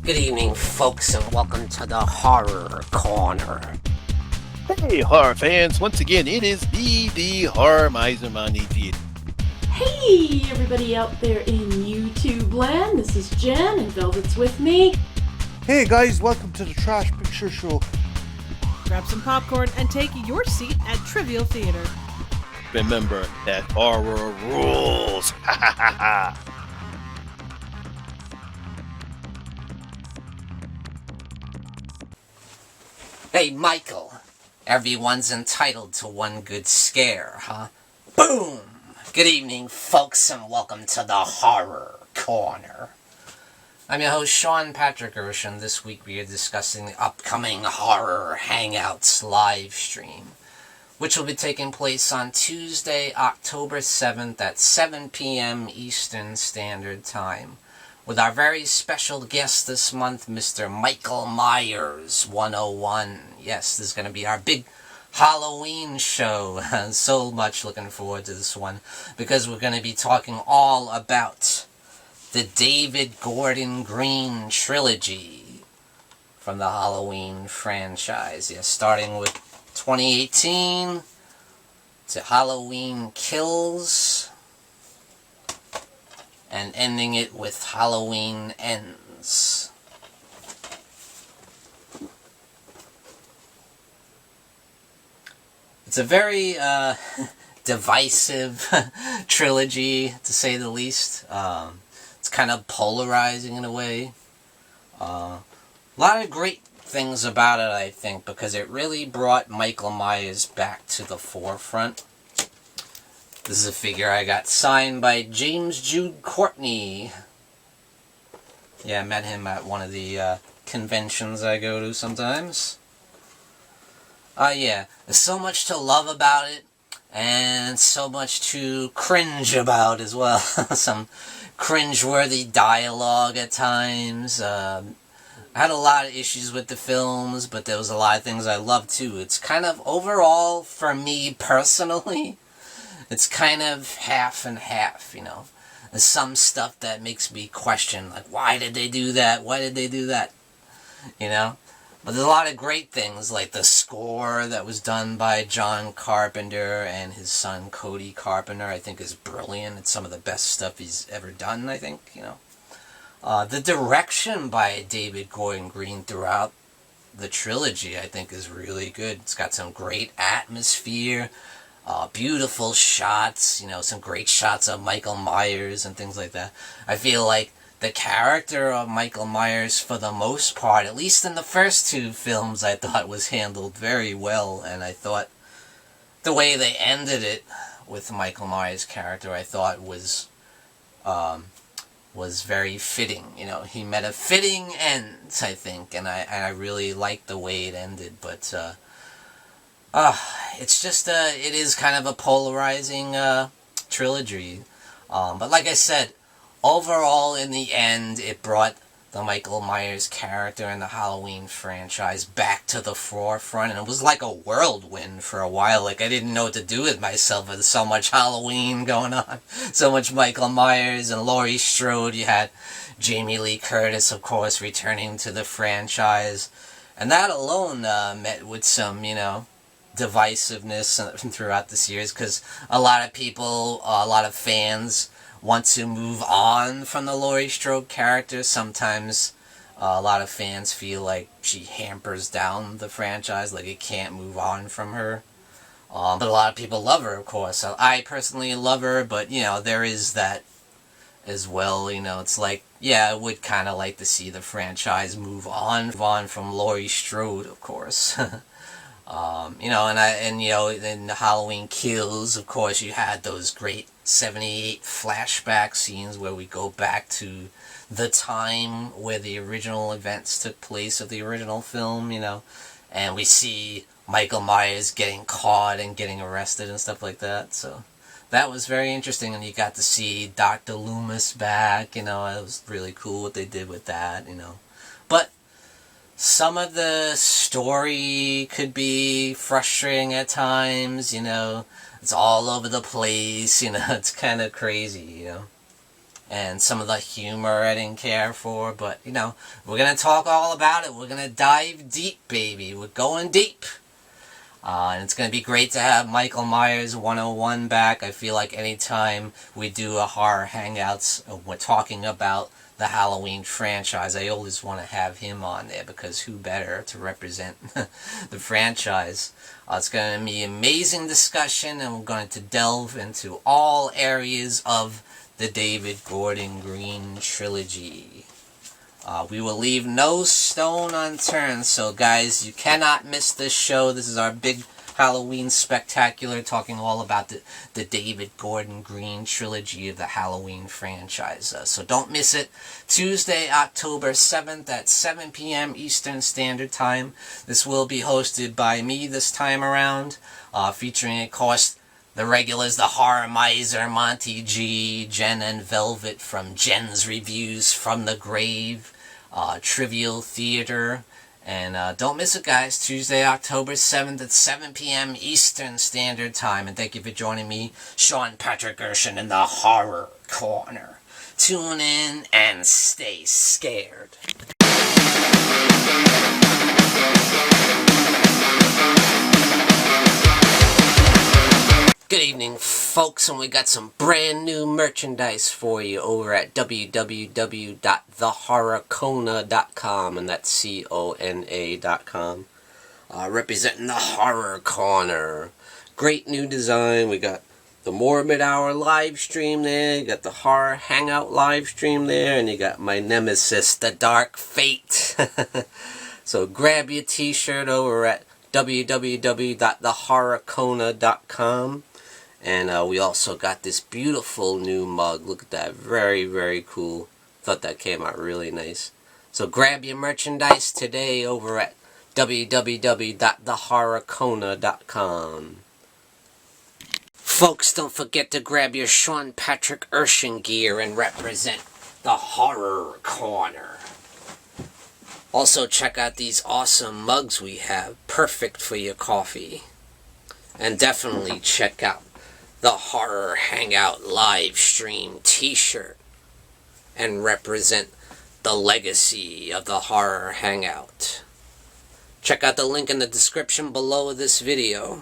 Good evening, folks, and welcome to the Horror Corner. Hey, horror fans! Once again, it is the Horror Miser Monty G. Hey, everybody out there in YouTube land. This is Jen, and Velvet's with me. Hey guys, welcome to the Trash Picture Show. Grab some popcorn and take your seat at Trivial Theater. Remember that horror rules! Ha ha ha ha! Hey, Michael. Everyone's entitled to one good scare, huh? Boom! Good evening, folks, and welcome to the Horror Corner. I'm your host, Sean Patrick Erschen. This week we are discussing the upcoming Horror Hangouts live stream, which will be taking place on Tuesday, October 7th at 7 p.m. Eastern Standard Time, with our very special guest this month, Mr. Michael Myers 101. Yes, this is going to be our big Halloween show. So much looking forward to this one, because we're going to be talking all about the David Gordon Green Trilogy from the Halloween franchise. Yeah, starting with 2018 to Halloween Kills, and ending it with Halloween Ends. It's a very divisive trilogy, to say the least. It's kind of polarizing in a way. A lot of great things about it, I think, because it really brought Michael Myers back to the forefront. This is a figure I got signed by James Jude Courtney. Yeah, I met him at one of the conventions I go to sometimes. Yeah, there's so much to love about it, and so much to cringe about as well. Some cringe-worthy dialogue at times. I had a lot of issues with the films, but there was a lot of things I loved too. It's kind of, overall, for me personally, it's kind of half and half, you know. There's some stuff that makes me question, like, why did they do that? Why did they do that? You know? But there's a lot of great things, like the score that was done by John Carpenter and his son Cody Carpenter, I think is brilliant. It's some of the best stuff he's ever done, I think, you know. The direction by David Gordon Green throughout the trilogy, I think, is really good. It's got some great atmosphere, beautiful shots, you know, some great shots of Michael Myers and things like that. I feel like the character of Michael Myers, for the most part, at least in the first two films, I thought was handled very well, and I thought the way they ended it with Michael Myers' character, I thought was very fitting. You know, he met a fitting end, I think, and I really liked the way it ended, but it's just, it is kind of a polarizing trilogy. But like I said, overall, in the end, it brought the Michael Myers character in the Halloween franchise back to the forefront, and it was like a whirlwind for a while. Like, I didn't know what to do with myself. There's so much Halloween going on, so much Michael Myers and Laurie Strode. You had Jamie Lee Curtis, of course, returning to the franchise, and that alone met with some, you know, divisiveness throughout the series, because a lot of people, a lot of fans want to move on from the Laurie Strode character. Sometimes a lot of fans feel like she hampers down the franchise, like it can't move on from her. But a lot of people love her, of course. So I personally love her, but, you know, there is that as well. You know, it's like, yeah, I would kind of like to see the franchise move on from Laurie Strode, of course. You know, and you know, in the Halloween Kills, of course, you had those great 78 flashback scenes where we go back to the time where the original events took place of the original film, you know, and we see Michael Myers getting caught and getting arrested and stuff like that. So that was very interesting, and you got to see Dr. Loomis back, you know. It was really cool what they did with that, you know. But some of the story could be frustrating at times, you know. It's all over the place, you know. It's kind of crazy, you know. and some of the humor I didn't care for, but, you know, we're going to talk all about it. We're going to dive deep, baby. We're going deep. And it's going to be great to have Michael Myers 101 back. I feel like anytime we do a horror hangouts, we're talking about the Halloween franchise, I always want to have him on there, because who better to represent the franchise. It's going to be an amazing discussion, and we're going to delve into all areas of the David Gordon Green Trilogy. We will leave no stone unturned, so guys, you cannot miss this show. This is our big Halloween spectacular, talking all about the David Gordon Green Trilogy of the Halloween franchise. So don't miss it. Tuesday, October 7th at 7 p.m. Eastern Standard Time. This will be hosted by me this time around, featuring, of course, the regulars, the Horror Miser Monty G, Jen and Velvet from Jen's Reviews from the Grave, Trivial Theater. And don't miss it, guys. Tuesday, October 7th at 7 p.m. Eastern Standard Time. And thank you for joining me, Sean Patrick Erschen, in the Horror Corner. Tune in and stay scared. Good evening, folks, and we got some brand new merchandise for you over at www.thehorrorcona.com, and that's CONA.com. Representing the Horror Corner. Great new design. We got the Morbid Hour live stream there, you got the Horror Hangout live stream there, and you got my nemesis, the Dark Fate. So grab your t-shirt over at www.thehorrorcona.com. And we also got this beautiful new mug. Look at that. Very, very cool. Thought that came out really nice. So grab your merchandise today over at www.thehorrorcona.com. Folks, don't forget to grab your Sean Patrick Erschen gear and represent the Horror Corner. Also, check out these awesome mugs we have. Perfect for your coffee. And definitely check out the Horror Hangout live stream t-shirt and represent the legacy of the Horror Hangout. Check out the link in the description below this video.